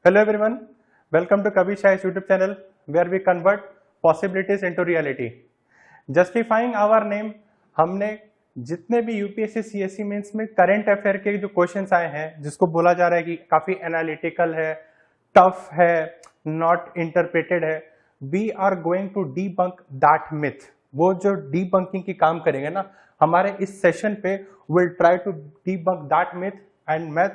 Hello everyone, welcome to Kavi Shai's YouTube channel where we convert possibilities into reality. Justifying our name, हमने जितने भी UPSC CSC mains में current affair के जो questions आए हैं जिसको बोला जा रहा है कि काफी एनालिटिकल है, टफ है, नॉट इंटरप्रेटेड है, we are going to debunk that myth. वो जो डीबंकिंग की काम करेंगे ना हमारे इस सेशन पे, will try to debunk that myth and मैं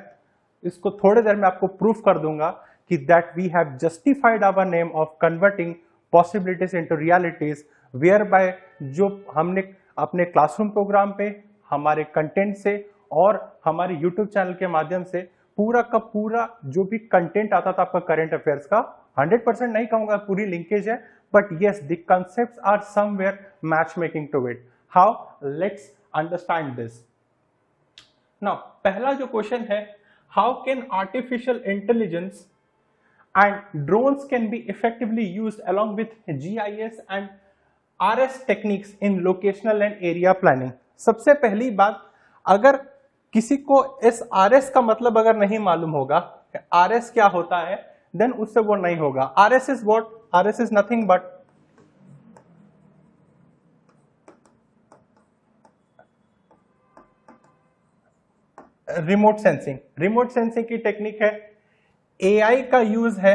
इसको थोड़ी देर में आपको प्रूफ कर दूंगा कि that we have justified our name of converting possibilities into realities, whereby जो हमने अपने क्लासरूम प्रोग्राम पे हमारे कंटेंट से और हमारे यूट्यूब चैनल के माध्यम से पूरा का पूरा जो भी कंटेंट आता था आपका करंट अफेयर्स का, 100% नहीं कहूंगा पूरी लिंकेज है, but yes the concepts are somewhere matchmaking to it. How? Let's understand this. Now पहला जो क्वेश्चन है, how can artificial intelligence and drones can be effectively used along with GIS and RS techniques in locational and area planning. सबसे पहली बात, अगर किसी को इस RS का मतलब अगर नहीं मालूम होगा RS क्या होता है, देन उससे वो नहीं होगा. RS is what? RS is nothing but remote sensing. Remote sensing की टेक्निक है, एआई का यूज है,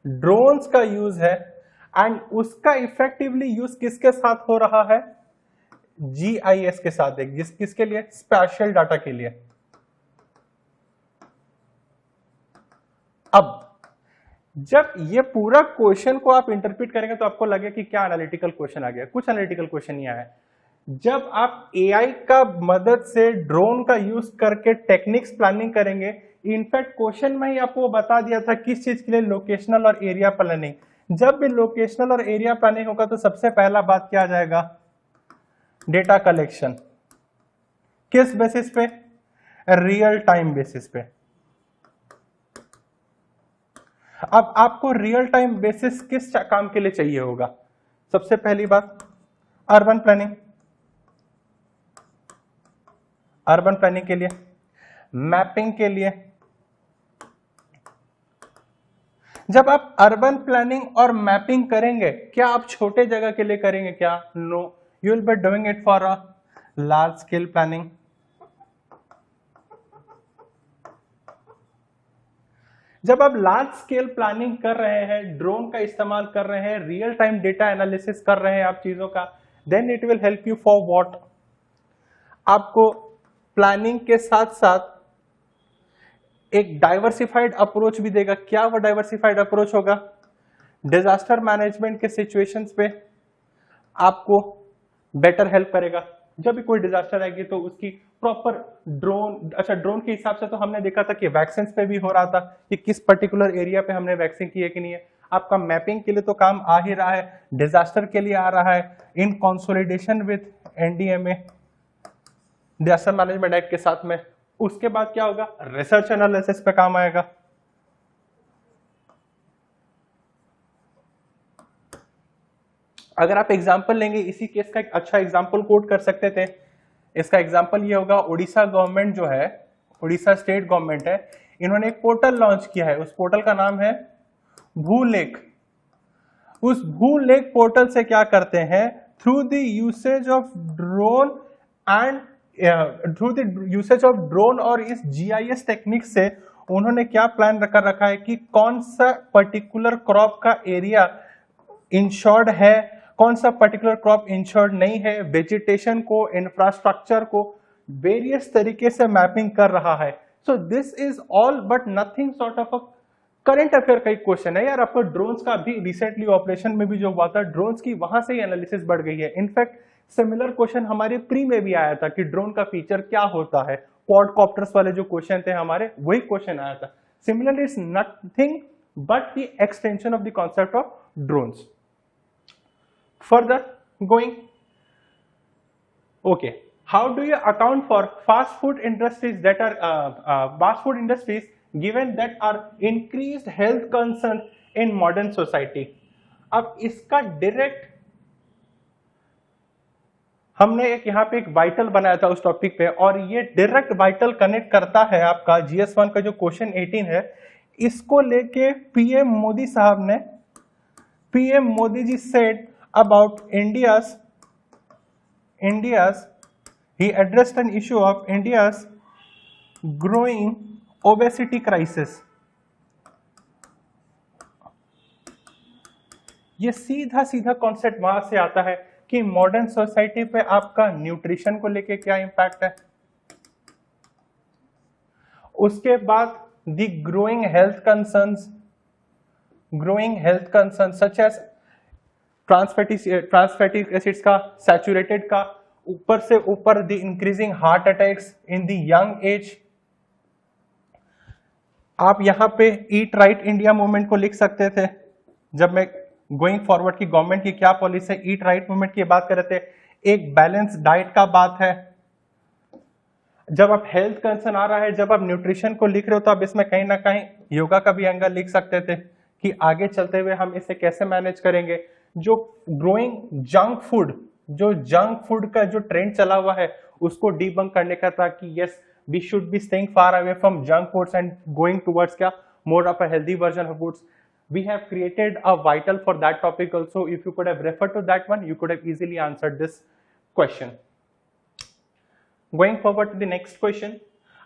ड्रोन्स का यूज है, एंड उसका इफेक्टिवली यूज किसके साथ हो रहा है? जीआईएस के साथ. किसके लिए? स्पेशल डाटा के लिए. अब जब ये पूरा क्वेश्चन को आप इंटरप्रेट करेंगे तो आपको लगे कि क्या एनालिटिकल क्वेश्चन आ गया. कुछ एनालिटिकल क्वेश्चन नहीं आया है. जब आप एआई का मदद से ड्रोन का यूज करके टेक्निक्स प्लानिंग करेंगे, इनफैक्ट क्वेश्चन में ही आपको बता दिया था किस चीज के लिए, लोकेशनल और एरिया प्लानिंग. जब भी लोकेशनल और एरिया प्लानिंग होगा तो सबसे पहला बात क्या आ जाएगा? Data collection. किस बेसिस पे? रियल टाइम बेसिस पे. अब आपको रियल टाइम बेसिस किस काम के लिए चाहिए होगा? सबसे पहली बात अर्बन प्लानिंग. अर्बन प्लानिंग के लिए, मैपिंग के लिए. जब आप अर्बन प्लानिंग और मैपिंग करेंगे, क्या आप छोटे जगह के लिए करेंगे क्या? No, you will be doing it for a large scale planning. जब आप लार्ज स्केल प्लानिंग कर रहे हैं, ड्रोन का इस्तेमाल कर रहे हैं, रियल टाइम डेटा एनालिसिस कर रहे हैं आप चीजों का, then it will help you for what? आपको प्लानिंग के साथ साथ एक डाइवर्सिफाइड अप्रोच भी देगा. क्या वो डाइवर्सिफाइड अप्रोच होगा? डिजास्टर मैनेजमेंट के सिचुएशंस पे आपको बेटर हेल्प करेगा. जब भी कोई डिजास्टर आएगी तो उसकी प्रॉपर ड्रोन, अच्छा ड्रोन के हिसाब से तो हमने देखा था कि वैक्सीन पे भी हो रहा था कि किस पर्टिकुलर एरिया पे हमने वैक्सीन की है कि नहीं है. आपका मैपिंग के लिए तो काम आ ही रहा है, डिजास्टर के लिए आ रहा है, in consolidation with N D M A, disaster management act के साथ में. उसके बाद क्या होगा? रिसर्च एनालिसिस पे काम आएगा. अगर आप एग्जांपल लेंगे, इसी केस का एक अच्छा एग्जांपल कोट कर सकते थे. इसका एग्जांपल ये होगा, उड़ीसा गवर्नमेंट जो है, उड़ीसा स्टेट गवर्नमेंट है, इन्होंने एक पोर्टल लॉन्च किया है. उस पोर्टल का नाम है भूलेख. उस भूलेख पोर्टल से क्या करते हैं? Through the usage of drone and through the usage of drone और इस जीआईएस टेक्निक से उन्होंने क्या प्लान कर रखा है कि कौन सा पर्टिकुलर क्रॉप का एरिया इंश्योर्ड है, कौन सा पर्टिकुलर क्रॉप इंश्योर्ड नहीं है, वेजिटेशन को, इंफ्रास्ट्रक्चर को वेरियस तरीके से मैपिंग कर रहा है. So this is all but nothing sort of a current affair का एक क्वेश्चन है यार. आपको ड्रोन्स का भी रिसेंटली ऑपरेशन में भी जो हुआ था, ड्रोन्स की वहां से ही एनालिसिस बढ़ गई है. इनफैक्ट सिमिलर क्वेश्चन हमारे प्री में भी आया था कि ड्रोन का फीचर क्या होता है. क्वाडकॉप्टर्स वाले जो क्वेश्चन थे हमारे, वही क्वेश्चन आया था. Similarly it's nothing but the extension of the concept of drones. Further going, okay, how do you account for fast food industries that are fast food industries given that are increased health concerns in modern society? अब इसका direct हमने एक यहाँ पे एक vital बनाया था उस टॉपिक पे, और ये डायरेक्ट वाइटल कनेक्ट करता है आपका GS1 का जो क्वेश्चन 18 है. इसको लेके पीएम मोदी साहब ने, PM Modi ji said about India's he addressed an issue of India's growing obesity crisis. ये सीधा सीधा कॉन्सेप्ट वहां से आता है कि मॉडर्न सोसाइटी पे आपका न्यूट्रिशन को लेके क्या इंपैक्ट है। उसके बाद the growing health concerns such as trans fatty acids का, सैचुरेटेड का, ऊपर से ऊपर the increasing heart attacks in the young age. आप यहां पे ईट राइट इंडिया मूवमेंट को लिख सकते थे। जब मैं गोइंग फॉरवर्ड की गवर्नमेंट की क्या पॉलिसी है, ईट राइट मूवमेंट की बात कर रहे थे, एक बैलेंस डाइट का बात है। जब आप हेल्थ कंसर्न आ रहा है, जब आप न्यूट्रिशन को लिख रहे हो, तो आप इसमें कहीं ना कहीं योगा का भी एंगल लिख सकते थे कि आगे चलते हुए हम इसे कैसे मैनेज करेंगे। जो ग्रोइंग जंक फूड का जो ट्रेंड चला हुआ है उसको डीबंक करने का था कि yes we should be staying far away from junk foods and going towards क्या more of a healthy version of foods. We have created a vital for that topic also. If you could have referred to that one, you could have easily answered this question. Going forward to the next question,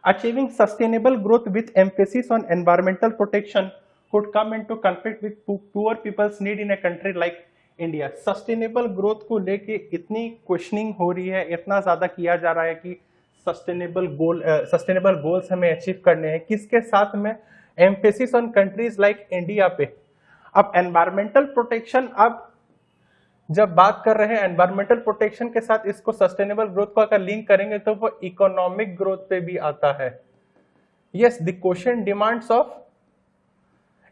achieving sustainable growth with emphasis on environmental protection could come into conflict with poor people's need in a country like India. Sustainable growth को लेके इतनी questioning हो रही है, इतना ज़्यादा किया जा रहा है कि sustainable goals हमें achieve करने हैं, किसके साथ में emphasis on countries like India पे। अब एनवायरमेंटल प्रोटेक्शन, अब जब बात कर रहे हैं एनवायरमेंटल प्रोटेक्शन के साथ इसको सस्टेनेबल ग्रोथ को अगर लिंक करेंगे तो वो इकोनॉमिक ग्रोथ पे भी आता है। Yes, the question demands of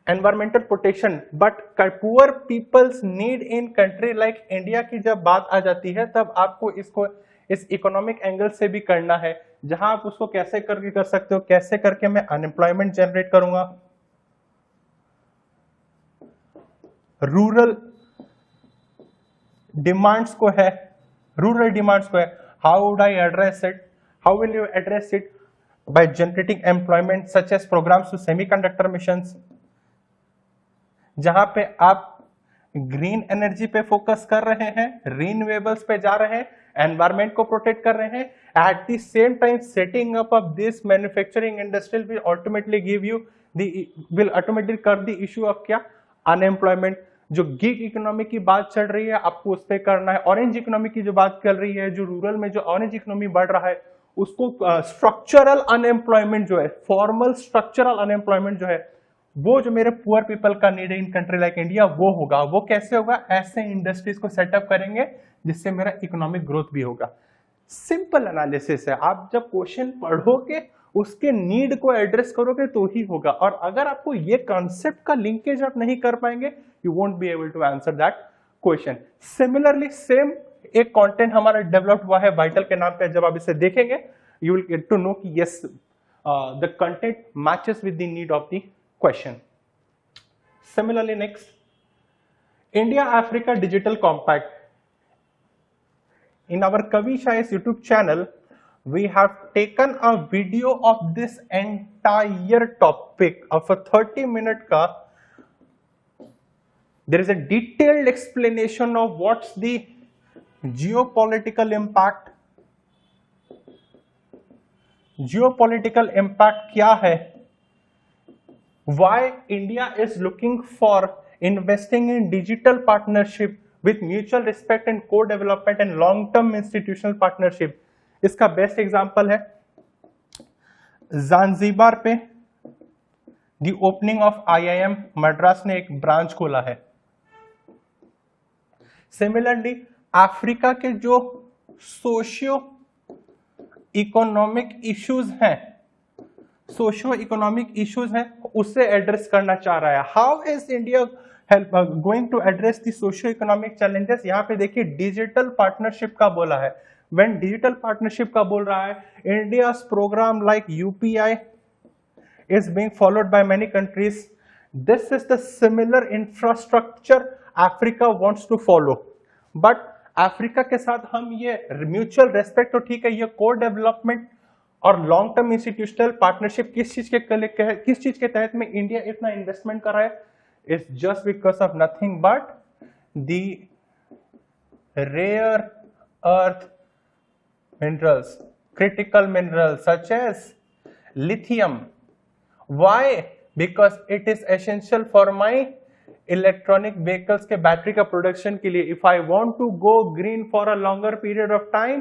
environmental protection but poor peoples need in country like India की जब बात आ जाती है तब आपको इसको इस इकोनॉमिक एंगल से भी करना है, जहां आप उसको कैसे करके कर सकते हो, कैसे करके मैं अनएम्प्लॉयमेंट जनरेट करूंगा, रूरल डिमांड्स को है, how would I address it, how will you address it by generating employment such as programmes to semiconductor missions, जहां पे आप ग्रीन एनर्जी पे फोकस कर रहे हैं, रिन्यूएबल्स पे जा रहे हैं, एनवायरमेंट को प्रोटेक्ट कर रहे हैं, at the same time setting up of this manufacturing industry will ultimately कर द इशू ऑफ क्या, अनएम्प्लॉयमेंट। जो गिग इकोनॉमी की बात चल रही है आपको उस पर करना है, ऑरेंज इकोनॉमी की जो बात चल रही है, जो रूरल में जो ऑरेंज इकोनॉमी बढ़ रहा है उसको स्ट्रक्चरल अनएम्प्लॉयमेंट जो है, फॉर्मल स्ट्रक्चरल अनएम्प्लॉयमेंट जो है, वो जो मेरे पुअर पीपल का नीड है इन कंट्री लाइक इंडिया वो होगा। वो कैसे होगा, ऐसे इंडस्ट्रीज को सेटअप करेंगे जिससे मेरा इकोनॉमिक ग्रोथ भी होगा। सिंपल एनालिसिस है, आप जब क्वेश्चन पढ़ोगे उसके नीड को एड्रेस करोगे तो ही होगा, और अगर आपको ये कॉन्सेप्ट का लिंकेज आप नहीं कर पाएंगे you won't be able to answer that question. Similarly same एक कंटेंट हमारा डेवलप हुआ है वाइटल के नाम पे, जब आप इसे देखेंगे you will get to know कि yes the content matches with the need of the question. Similarly, next, India-Africa Digital Compact. In our Kavi Shai's YouTube channel, we have taken a video of this entire topic of a 30-minute ka. There is a detailed explanation of what's the geopolitical impact. Geopolitical impact क्या है? Why India is looking for investing in digital partnership with mutual respect and co-development and long-term institutional partnership. इसका best example है Zanzibar पे दी opening of IIM Madras ने एक branch खोला है। Similarly Africa के जो सोशियो इकोनॉमिक इश्यूज हैं उससे एड्रेस करना चाह रहा है। How is India going to address the socio economic challenges. यहाँ पे देखिए डिजिटल पार्टनरशिप का बोला है। व्हेन डिजिटल पार्टनरशिप का बोल रहा है, India's programme like UPI is being followed by many countries. This is the similar infrastructure Africa wants to follow. But Africa के साथ हम ये म्यूचुअल रेस्पेक्ट तो ठीक है, ये को डेवलपमेंट और लॉन्ग टर्म इंस्टीट्यूशनल पार्टनरशिप किस चीज के तहत में इंडिया इतना इन्वेस्टमेंट कर रहा है? Is just because of nothing but the rare earth minerals, critical minerals such as lithium. Why? Because it is essential for my electronic vehicles के बैटरी का प्रोडक्शन के लिए. If I want to go green for a longer period of time,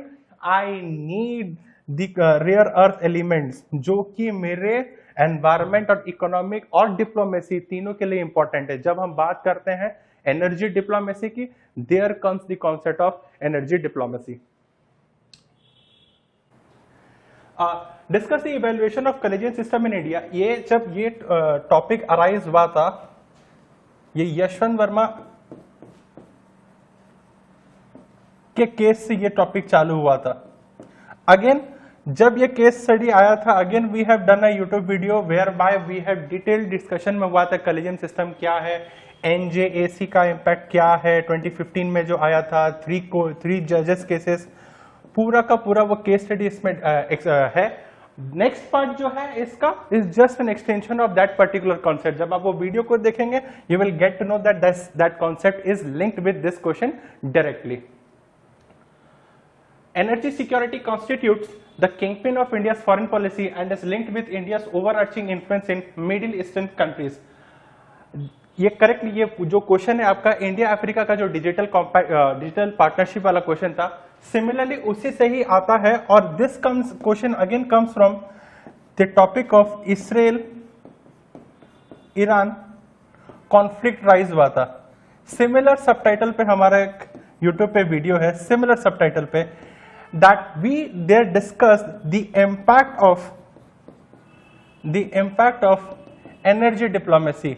I need the rare earth elements जो कि मेरे environment और economic और diplomacy तीनों के लिए इंपॉर्टेंट है. जब हम बात करते हैं एनर्जी डिप्लोमेसी की, there comes the concept of energy diplomacy. Discuss the evaluation of collegium system in India. ये जब ये टॉपिक अराइज हुआ था, ये यशवंत वर्मा के केस से ये टॉपिक चालू हुआ था. अगेन जब ये केस स्टडी आया था, again we have done a YouTube video whereby we have detailed discussion में हुआ था कॉलेजियन सिस्टम क्या है, एनजेएसी का इम्पैक्ट क्या है, 2015 में जो आया था, थ्री जजेस केसेस, पूरा का पूरा वो केस स्टडी इसमें है. नेक्स्ट पार्ट जो है इसका is just an extension of that particular concept. जब आप वो वीडियो को देखेंगे you will get to know that concept is linked with this question directly. Energy security constitutes the kingpin of India's foreign policy and is linked with India's overarching influence in Middle Eastern countries. ये correctly ये जो question है आपका India Africa का जो digital partnership वाला question था, similarly उसी से ही आता है. और this question again comes from the topic of Israel Iran conflict rise हुआ था. सिमिलर सबटाइटल पे हमारा एक यूट्यूब पे वीडियो है, सिमिलर सबटाइटल पे, that we there discussed the impact of energy diplomacy,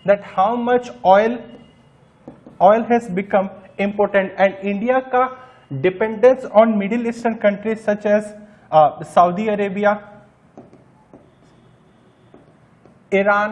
that how much oil has become important and India ka dependence on Middle Eastern countries such as Saudi Arabia, Iran,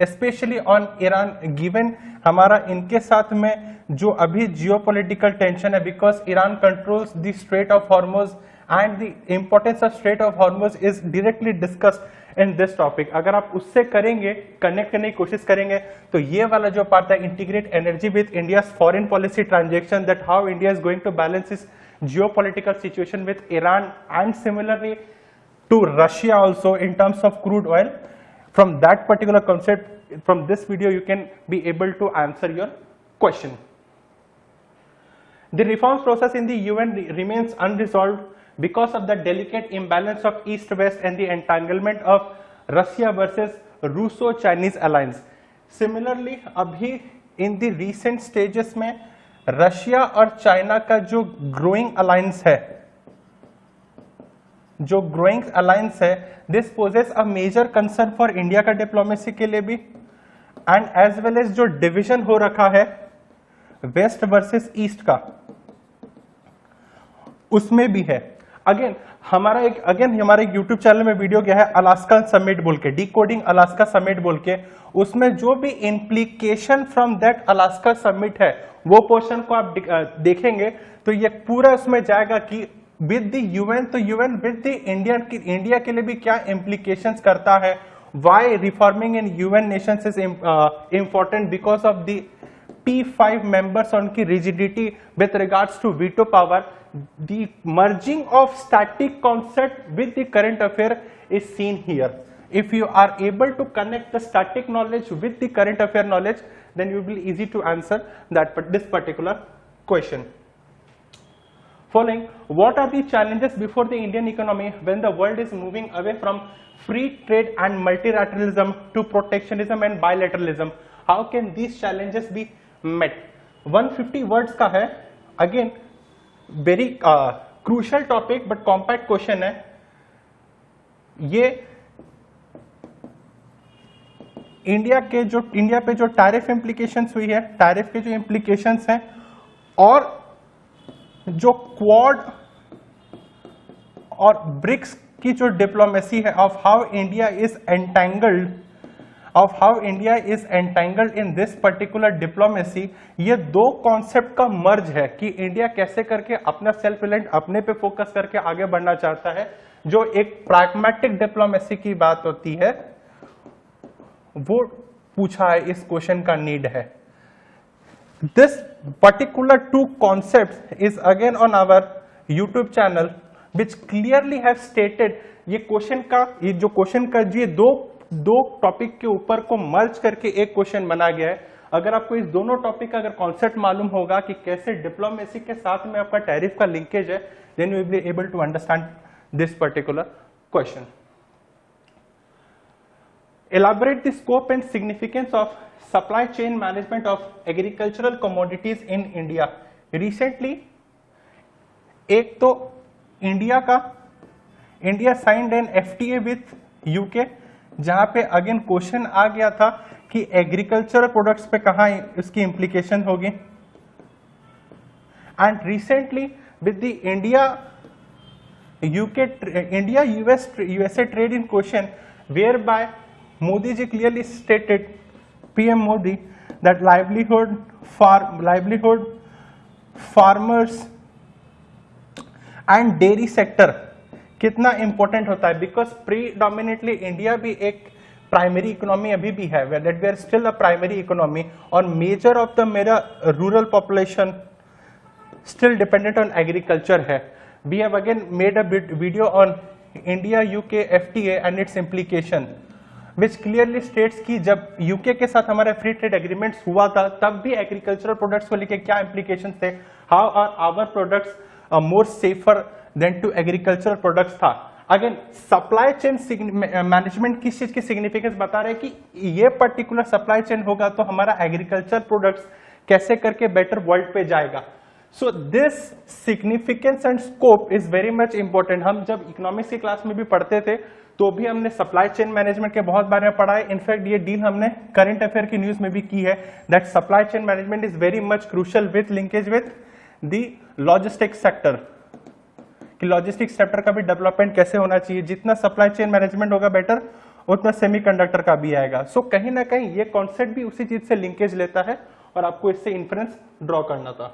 especially on Iran, given हमारा इनके साथ में जो अभी geopolitical tension है, because Iran controls the straight of Hormuz and the importance of straight of Hormuz is directly discussed in this topic. अगर आप उससे करेंगे, कनेक्ट करने की कोशिश करेंगे, तो ये वाला जो पार्ट है integrate energy with India's foreign policy transaction, that how India is going to balance इस geopolitical situation with Iran and similarly to Russia also in terms of crude oil. From that particular concept, from this video you can be able to answer your question. The reforms process in the UN remains unresolved because of the delicate imbalance of East-West and the entanglement of Russia versus Russo-Chinese alliance. Similarly, अभी in the recent stages में Russia और China का जो growing alliance है, this poses a major concern for India का diplomacy के लिए भी, एंड एज वेल एज जो डिवीजन हो रखा है वेस्ट वर्सेस ईस्ट का, उसमें भी है. अगेन हमारा एक यूट्यूब चैनल में वीडियो गया है अलास्का समिट बोल के, डिकोडिंग अलास्का समिट बोल के. उसमें जो भी implication from that Alaska summit है, वो पोर्शन को आप देखेंगे तो ये पूरा उसमें जाएगा कि विद द यूएन, तो यूएन विद द इंडिया के लिए भी क्या इंप्लीकेशंस करता है. Why reforming in UN nations is important? Because of the P5 members on की rigidity with regards to veto power. The merging of static concept with the current affair is seen here. If you are able to connect the static knowledge with the current affair knowledge, then you will be easy to answer this particular question. Following, what are the challenges before the Indian economy when the world is moving away from free trade and multilateralism to protectionism and bilateralism? How can these challenges be met? 150 words का है. Again, very crucial topic but compact question है. ये India पे जो tariff implications हुई है, tariff के जो इम्प्लीकेशंस हैं, और जो क्वाड और ब्रिक्स की जो डिप्लोमेसी है, of how India is entangled in this particular diplomacy, ये दो कॉन्सेप्ट का मर्ज है कि इंडिया कैसे करके अपना सेल्फ रिलायंट, अपने पे फोकस करके आगे बढ़ना चाहता है. जो एक प्रैग्मेटिक डिप्लोमेसी की बात होती है वो पूछा है, इस क्वेश्चन का नीड है। This particular to concept is again on our YouTube channel which clearly have stated, ये जो क्वेश्चन का ये दो टॉपिक के ऊपर को मर्ज करके एक क्वेश्चन बना गया है। अगर आपको इस दोनों टॉपिक का अगर कॉन्सेप्ट मालूम होगा कि कैसे डिप्लोमेसी के साथ में आपका टैरिफ का लिंकेज है, then you will be able to understand this particular question. Elaborate the scope and significance of supply chain management of agricultural commodities in India. Recently, एक तो India signed an FTA with UK, जहां पे again question आ गया था कि agricultural products पे कहां इसकी इंप्लीकेशन होगी। And recently with the India USA trade in question, whereby Modi ji clearly stated, PM Modi, that livelihood, farmers and dairy sector कितना important होता है, because predominantly India भी एक प्राइमरी इकोनॉमी अभी भी है, that we are still a primary economy, और major of the मेरा rural population still dependent on agriculture है। We have again made a video on India UK FTA and its implication, which clearly states कि जब UK के साथ हमारे free trade agreements हुआ था तब भी एग्रीकल्चरल प्रोडक्ट्स को लेके क्या इंप्लीकेशंस थे, how are our products more safer than to agricultural products था। अगेन सप्लाई चेन मैनेजमेंट किस चीज की सिग्निफिकेंस बता रहे हैं कि ये पर्टिकुलर सप्लाई चेन होगा तो हमारा एग्रीकल्चर प्रोडक्ट्स कैसे करके बेटर वर्ल्ड पे जाएगा। So this significance and scope is very much important. हम जब इकोनॉमिक्स की क्लास में भी पढ़ते थे तो भी हमने सप्लाई चेन मैनेजमेंट के बहुत बारे में पढ़ा है। इनफैक्ट ये डील हमने करंट अफेयर की न्यूज में भी की है, that supply chain management is very much crucial with linkage with the logistics sector, कि लॉजिस्टिक्स सेक्टर का भी डेवलपमेंट कैसे होना चाहिए। जितना सप्लाई चेन मैनेजमेंट होगा बेटर, उतना सेमीकंडक्टर का भी आएगा। सो कहीं ना कहीं ये कॉन्सेप्ट भी उसी चीज से लिंकेज लेता है और आपको इससे इन्फ्रेंस ड्रॉ करना था।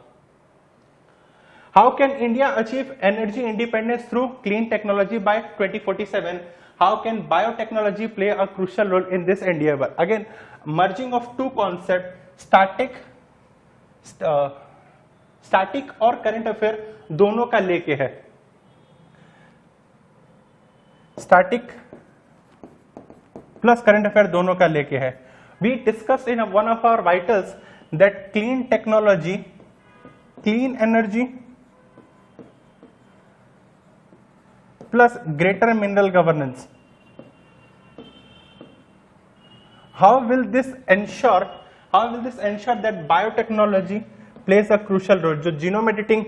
How can India achieve energy independence through clean technology by 2047? How can biotechnology play a crucial role in this endeavor? Again, merging of two concepts, static और current affair दोनों का लेके है। Static plus current affair दोनों का लेके है। We discussed in one of our vitals that clean technology, clean energy plus greater mineral governance. How will this ensure that biotechnology plays a crucial role? जो genome editing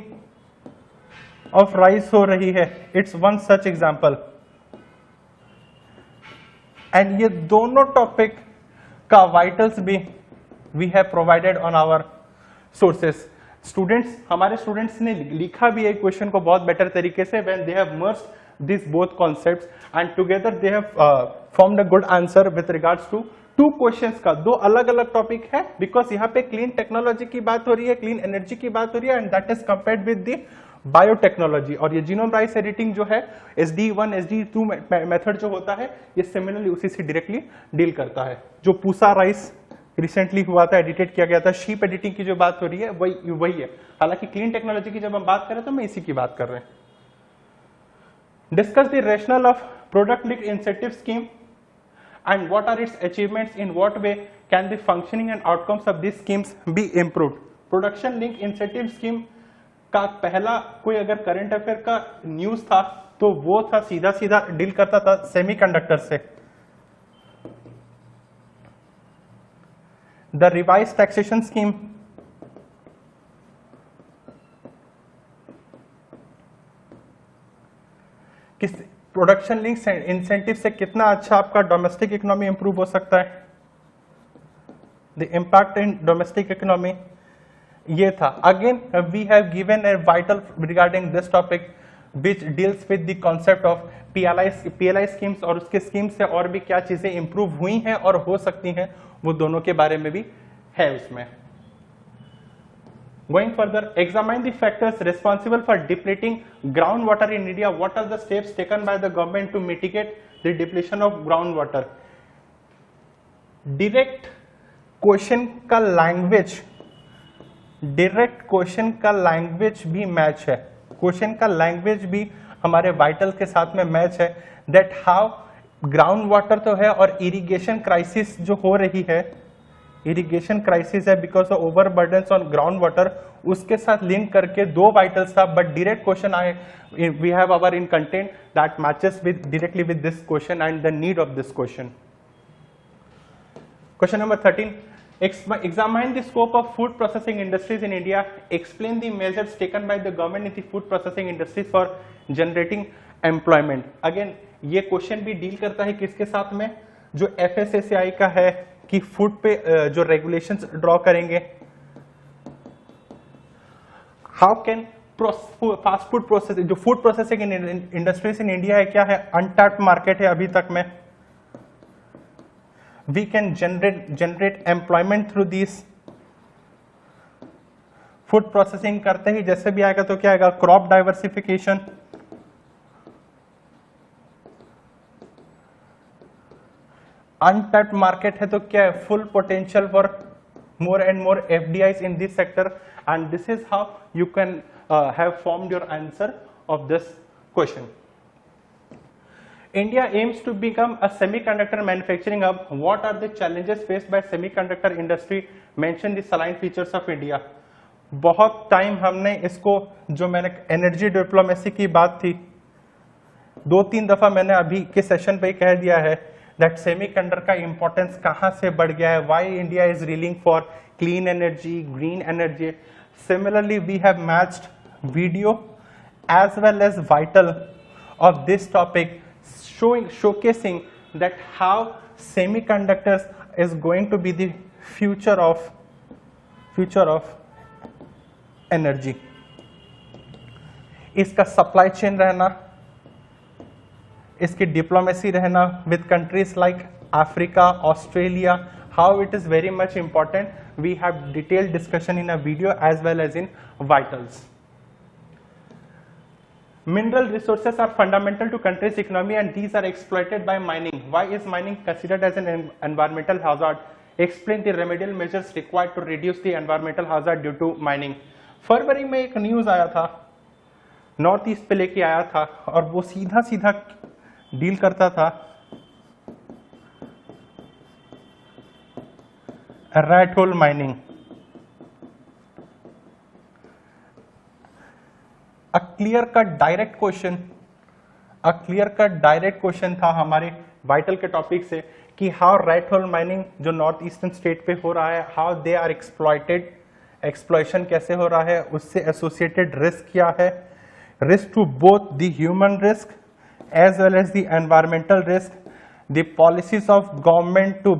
of rice हो रही है, it's one such example. And ये दोनों topic का vitals भी we have provided on our sources. हमारे students ने लिखा भी है क्वेश्चन को बहुत बेटर तरीके से, when they have merged these both concepts and together they have formed a good answer with regards to two questions का। दो अलग अलग टॉपिक है, बिकॉज यहाँ पे क्लीन टेक्नोलॉजी की बात हो रही है, क्लीन एनर्जी की बात हो रही है, and that is compared with the biotechnology. और ये जीनोम राइस एडिटिंग जो है SD1 SD2 मेथड जो होता है, ये सिमिलरली उसी से डायरेक्टली डील करता है। जो पूसा राइस रिसेंटली हुआ था, एडिटेड किया गया था, शीप एडिटिंग की जो बात हो रही है वही है। हालांकि क्लीन टेक्नोलॉजी की जब हम बात कर रहे हैं तो मैं इसी की बात कर रहे हैं। Discuss the rationale of product linked incentive scheme and what are its achievements, in what way can the functioning and outcomes of these schemes be improved. Production linked incentive scheme का पहला कोई अगर करंट अफेयर का news था तो वो था सीधा डील करता था सेमीकंडक्टर से। The revised taxation scheme किस प्रोडक्शन लिंक इंसेंटिव से कितना अच्छा आपका डोमेस्टिक इकोनॉमी इंप्रूव हो सकता है, the impact in domestic economy, ये था। Again we have given a vital regarding this topic which deals with the concept of PLI schemes, और उसके स्कीम से और भी क्या चीजें इंप्रूव हुई हैं और हो सकती हैं, वो दोनों के बारे में भी है उसमें। Going further, examine the factors responsible for depleting groundwater in India. What are the steps taken by the government to mitigate the depletion of groundwater? Direct question का लैंग्वेज भी मैच है, क्वेश्चन का लैंग्वेज भी हमारे vital के साथ में match है। दैट हाउ ग्राउंड वाटर तो है और इरिगेशन क्राइसिस जो हो रही है, इरिगेशन क्राइसिस है because of overburdens on ground water, उसके साथ लिंक करके दो वाइटल्स था, बट डायरेक्ट क्वेश्चन आए, we have our in content that matches with directly with this question and the need of this question. Question number 13, examine the scope of food processing industries in India. Explain the measures taken by the government in the food processing industries for generating employment. Again, ये question भी deal करता है किसके साथ में, जो FSSAI का है कि फूड पे जो रेगुलेशंस ड्रॉ करेंगे। How can fast food processing, जो food processing industries in India है, क्या है, अनटैप्ड मार्केट है अभी तक में। We can generate employment through these. Food processing करते ही जैसे भी आएगा तो क्या आएगा, क्रॉप डाइवर्सिफिकेशन, अनटैप्ड मार्केट है तो क्या है, full potential for more and more FDIs in this sector, and this is how you can have formed your answer of this question. India aims to become a semiconductor manufacturing hub. What are the challenges faced by semiconductor industry? Mention the salient features of India. बहुत time हमने इसको, जो मैंने energy diplomacy की बात थी, 2-3 दफा मैंने अभी के सेशन पे कह दिया है दैट सेमीकंडक्टर का इंपॉर्टेंस कहाँ से बढ़ गया है, why India is reeling for clean energy, green energy. Similarly we have matched video as well as vital of this topic, showcasing that how semiconductors is going to be the future of energy. इसका supply chain रहना, इसकी diplomacy रहना with countries like Africa, Australia, how it is very much important. We have detailed discussion in a video as well as in vitals. Mineral resources are fundamental to country's economy and these are exploited by mining. Why is mining considered as an environmental hazard? Explain the remedial measures required to reduce the environmental hazard due to mining. फरवरी में एक news आया था, north east पे लेके आया था और वो सीधा सीधा डील करता था rat hole mining. A clear cut direct question था हमारे वाइटल के टॉपिक से कि हाउ रैट होल माइनिंग जो नॉर्थ ईस्टर्न स्टेट पे हो रहा है, how they are exploited, exploitation कैसे हो रहा है, उससे एसोसिएटेड रिस्क क्या है, risk to both the human risk as well as the environmental risk, the policies of government to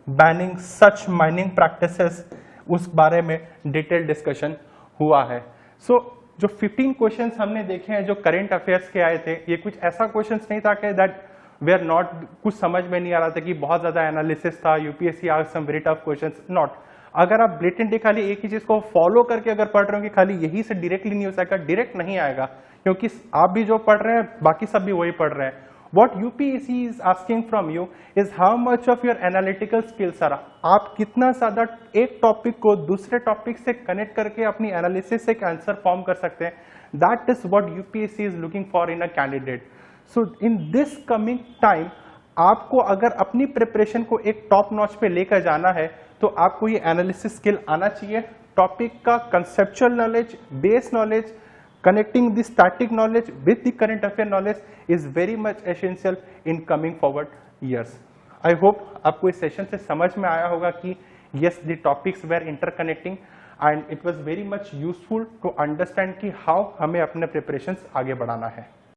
banning such mining practices, उस बारे में डिटेल डिस्कशन हुआ है। सो जो 15 क्वेश्चंस हमने देखे हैं जो करंट अफेयर्स के आए थे, ये कुछ ऐसा क्वेश्चंस नहीं था कि दैट वे आर नॉट, कुछ समझ में नहीं आ रहा था कि बहुत ज्यादा एनालिसिस था, UPSC asked some very tough questions, not. अगर आप ब्लेटेंटली खाली एक ही चीज को फॉलो करके अगर पढ़ रहे हो कि खाली यही से डायरेक्टली नहीं हो सकता, डायरेक्ट नहीं आएगा, क्योंकि आप भी जो पढ़ रहे हैं बाकी सब भी वही पढ़ रहे हैं। What UPSC is asking from you is how much of your analytical skills are. आप कितना ज्यादा एक टॉपिक को दूसरे टॉपिक से कनेक्ट करके अपनी एनालिसिस से एक आंसर फॉर्म कर सकते हैं। That is what UPSC is looking for in a candidate. So in this coming time, आपको अगर अपनी प्रिपरेशन को एक टॉप नॉच पे लेकर जाना है तो आपको ये एनालिसिस स्किल आना चाहिए। टॉपिक का conceptual knowledge, base knowledge, connecting the static knowledge with the current affair knowledge is very much essential in coming forward years. I hope आपको इस सेशन से समझ में आया होगा कि yes, the topics were interconnecting and it was very much useful to understand कि how हमें अपने preparations आगे बढ़ाना है।